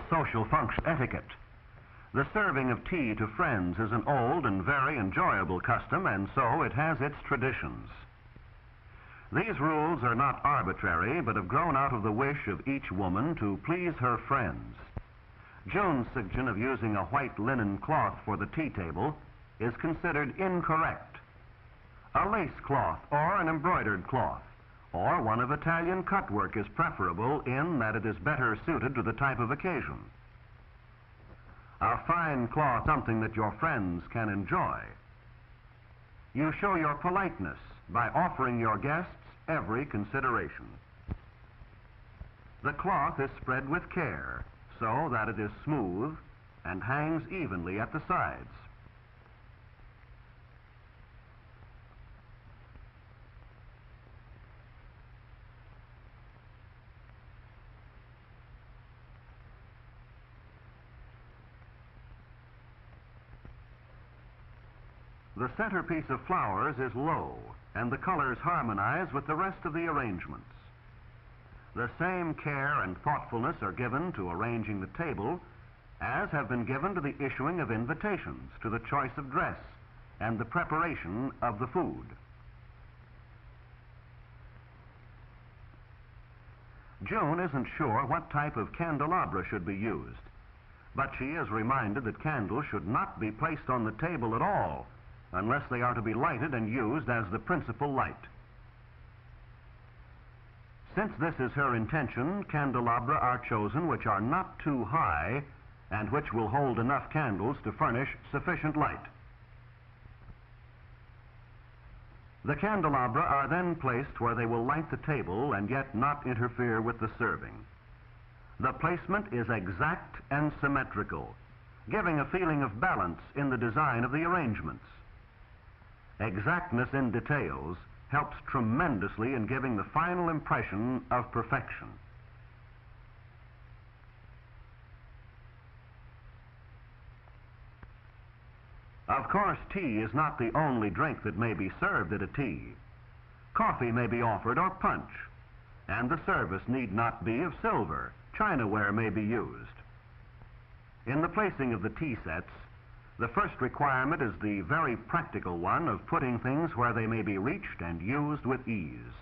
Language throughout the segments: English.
social function etiquette. The serving of tea to friends is an old and very enjoyable custom, and so it has its traditions. These rules are not arbitrary, but have grown out of the wish of each woman to please her friends. June's suggestion of using a white linen cloth for the tea table is considered incorrect. A lace cloth or an embroidered cloth or one of Italian cutwork is preferable in that it is better suited to the type of occasion. A fine cloth, something that your friends can enjoy. You show your politeness by offering your guests every consideration. The cloth is spread with care so that it is smooth and hangs evenly at the sides. The centerpiece of flowers is low, and the colors harmonize with the rest of the arrangements. The same care and thoughtfulness are given to arranging the table as have been given to the issuing of invitations, to the choice of dress, and the preparation of the food. June isn't sure what type of candelabra should be used, but she is reminded that candles should not be placed on the table at all unless they are to be lighted and used as the principal light. Since this is her intention, candelabra are chosen which are not too high and which will hold enough candles to furnish sufficient light. The candelabra are then placed where they will light the table and yet not interfere with the serving. The placement is exact and symmetrical, giving a feeling of balance in the design of the arrangements. Exactness in details helps tremendously in giving the final impression of perfection. Of course, tea is not the only drink that may be served at a tea. Coffee may be offered or punch, and the service need not be of silver. Chinaware may be used. In the placing of the tea sets, the first requirement is the very practical one of putting things where they may be reached and used with ease.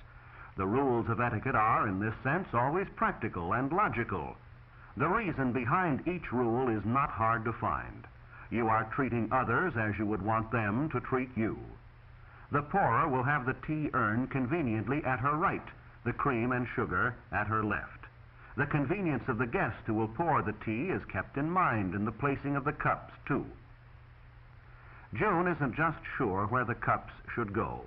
The rules of etiquette are, in this sense, always practical and logical. The reason behind each rule is not hard to find. You are treating others as you would want them to treat you. The pourer will have the tea urn conveniently at her right, the cream and sugar at her left. The convenience of the guest who will pour the tea is kept in mind in the placing of the cups, too. June isn't just sure where the cups should go,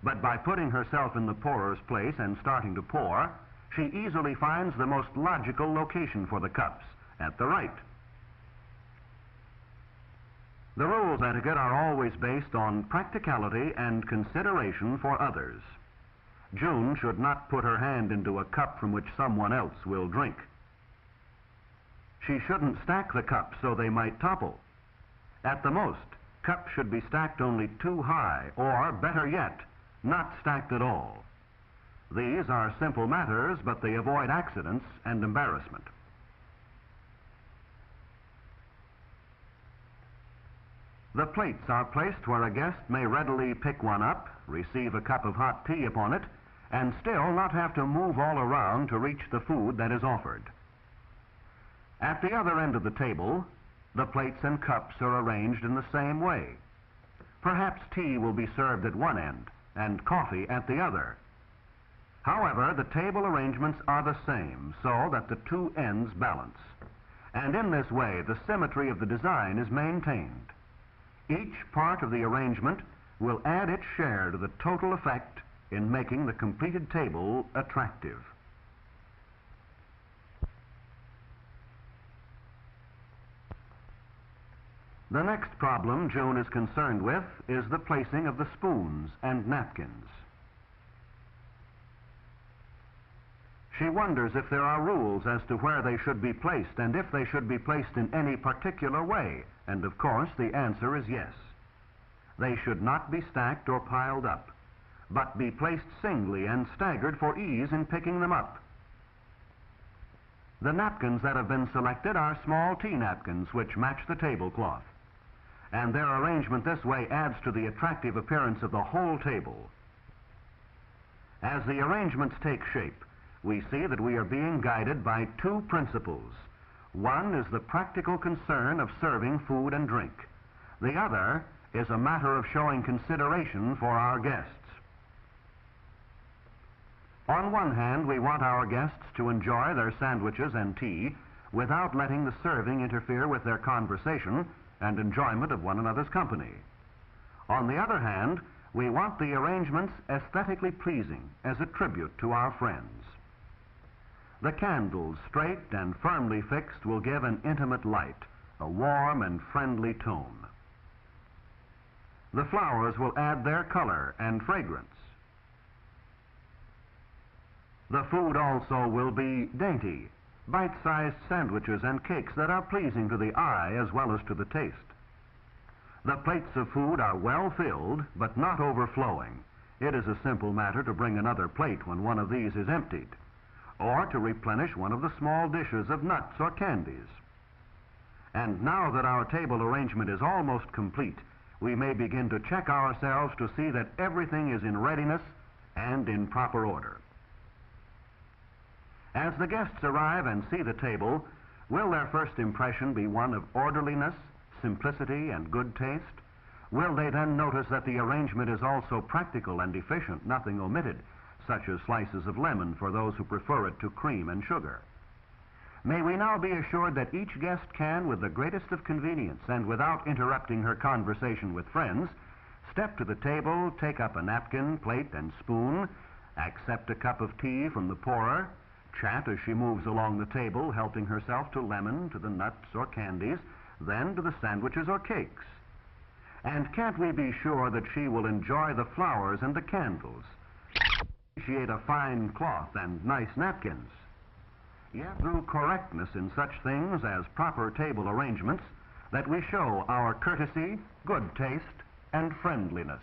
but by putting herself in the pourer's place and starting to pour, she easily finds the most logical location for the cups, at the right. The rules of etiquette are always based on practicality and consideration for others. June should not put her hand into a cup from which someone else will drink. She shouldn't stack the cups so they might topple. At the most, cups should be stacked only too high, or, better yet, not stacked at all. These are simple matters, but they avoid accidents and embarrassment. The plates are placed where a guest may readily pick one up, receive a cup of hot tea upon it, and still not have to move all around to reach the food that is offered. At the other end of the table, the plates and cups are arranged in the same way. Perhaps tea will be served at one end and coffee at the other. However, the table arrangements are the same so that the two ends balance. And in this way, the symmetry of the design is maintained. Each part of the arrangement will add its share to the total effect in making the completed table attractive. The next problem June is concerned with is the placing of the spoons and napkins. She wonders if there are rules as to where they should be placed and if they should be placed in any particular way, and of course the answer is yes. They should not be stacked or piled up, but be placed singly and staggered for ease in picking them up. The napkins that have been selected are small tea napkins which match the tablecloth, and their arrangement this way adds to the attractive appearance of the whole table. As the arrangements take shape, we see that we are being guided by two principles. One is the practical concern of serving food and drink. The other is a matter of showing consideration for our guests. On one hand, we want our guests to enjoy their sandwiches and tea without letting the serving interfere with their conversation and enjoyment of one another's company. On the other hand, we want the arrangements aesthetically pleasing as a tribute to our friends. The candles, straight and firmly fixed, will give an intimate light, a warm and friendly tone. The flowers will add their color and fragrance. The food also will be dainty, bite-sized sandwiches and cakes that are pleasing to the eye as well as to the taste. The plates of food are well filled, but not overflowing. It is a simple matter to bring another plate when one of these is emptied, or to replenish one of the small dishes of nuts or candies. And now that our table arrangement is almost complete, we may begin to check ourselves to see that everything is in readiness and in proper order. As the guests arrive and see the table, will their first impression be one of orderliness, simplicity, and good taste? Will they then notice that the arrangement is also practical and efficient, nothing omitted, such as slices of lemon for those who prefer it to cream and sugar? May we now be assured that each guest can, with the greatest of convenience and without interrupting her conversation with friends, step to the table, take up a napkin, plate, and spoon, accept a cup of tea from the pourer, chat as she moves along the table, helping herself to lemon, to the nuts or candies, then to the sandwiches or cakes. And can't we be sure that she will enjoy the flowers and the candles, appreciate a fine cloth and nice napkins? Yet through correctness in such things as proper table arrangements, that we show our courtesy, good taste, and friendliness.